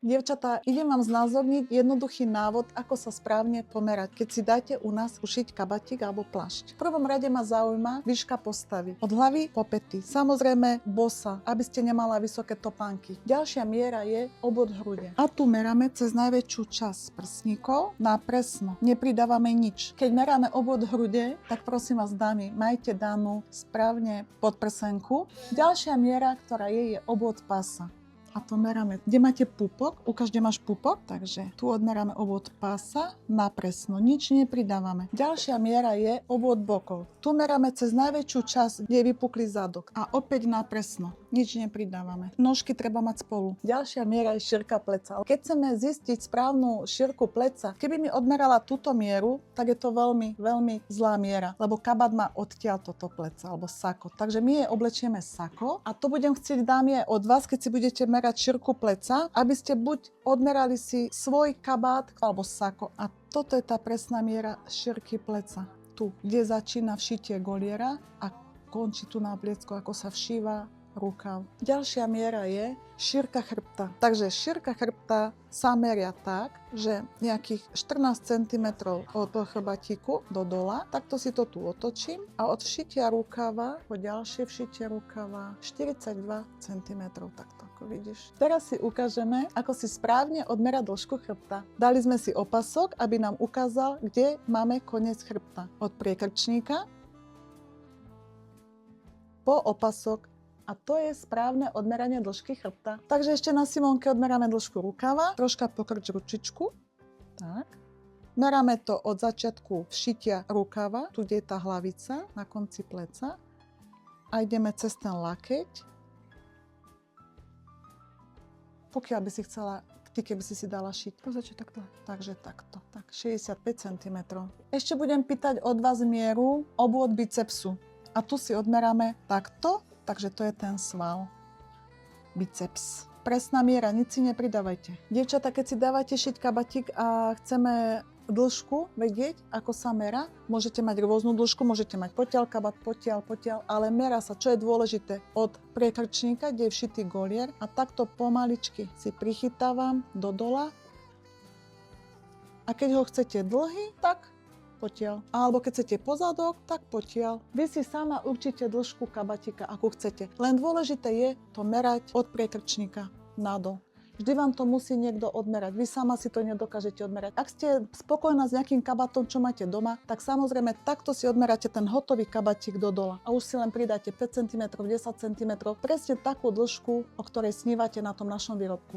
Dievčatá, idem vám znázorniť jednoduchý návod, ako sa správne pomerať, keď si dáte u nás ušiť kabatík alebo plášť. V prvom rade ma zaujíma výška postavy. Od hlavy po pety. Samozrejme bosa, aby ste nemala vysoké topánky. Ďalšia miera je obvod hrude. A tu meráme cez najväčšiu časť prsníkov na presno. Nepridávame nič. Keď meráme obvod hrude, tak prosím vás dámy, majte danú správne podprsenku. Ďalšia miera, ktorá je obvod pása. A to meráme, kde máte pupok, ukáž, kde máš pupok, takže tu odmeráme obvod pása na presno, nič nepridávame. Ďalšia miera je obvod bokov. Tu meráme cez najväčšiu časť, kde je vypuklý zadok a opäť na presno, nič nepridávame. Nožky treba mať spolu. Ďalšia miera je šírka pleca. Keď chceme zistiť správnu šírku pleca, keby mi odmerala túto mieru, tak je to veľmi, veľmi zlá miera, lebo kabát má odtiaľ toto pleca alebo sako. Takže my je oblečieme sako a to budem chcieť dámy aj od vás, keď si budete merať šírku pleca, aby ste buď odmerali si svoj kabát alebo sako. A toto je tá presná miera šírky pleca. Tu, kde začína všitie goliera a končí tu na obliecku, ako sa všíva rukav. Ďalšia miera je šírka chrbta. Takže šírka chrbta sa meria tak, že nejakých 14 cm od chrbátiku do dola, takto si to tu otočím a od všitia rukava po ďalšie všitie rukava 42 cm takto, ako vidíš. Teraz si ukážeme, ako si správne odmerať dĺžku chrbta. Dali sme si opasok, aby nám ukázal, kde máme koniec chrbta. Od priekrčníka po opasok. A to je správne odmeranie dĺžky chrbta. Takže ešte na Simonke odmeráme dĺžku rukava, troška pokrč ručičku. Tak. Meráme to od začiatku všitia rukava, tu je tá hlavica na konci pleca. A ideme cez ten lakeť. Pokiaľ by si chcela, ty keby si dala šiť. Pozrite takto. Takže takto. Tak 65 cm. Ešte budem pýtať od vás mieru obvod bicepsu. A tu si odmeráme takto. Takže to je ten sval, biceps. Presná miera, nic si nepridávajte. Dievčatá, keď si dávate šiť kabatík a chceme dĺžku vedieť, ako sa merá, môžete mať rôznu dĺžku, môžete mať potiaľ kabát, potiaľ, ale merá sa, čo je dôležité, od priekrčníka, kde je všitý golier a takto pomaličky si prichytávam do dola a keď ho chcete dlhý, tak potiaľ. Alebo keď chcete pozadok, tak potiaľ. Vy si sama určite dĺžku kabatíka, ako chcete. Len dôležité je to merať od priekrčníka nadol. Vždy vám to musí niekto odmerať. Vy sama si to nedokážete odmerať. Ak ste spokojná s nejakým kabátom, čo máte doma, tak samozrejme takto si odmeráte ten hotový kabatík do dola. A už si len pridáte 5 cm, 10 cm, presne takú dĺžku, o ktorej snívate na tom našom výrobku.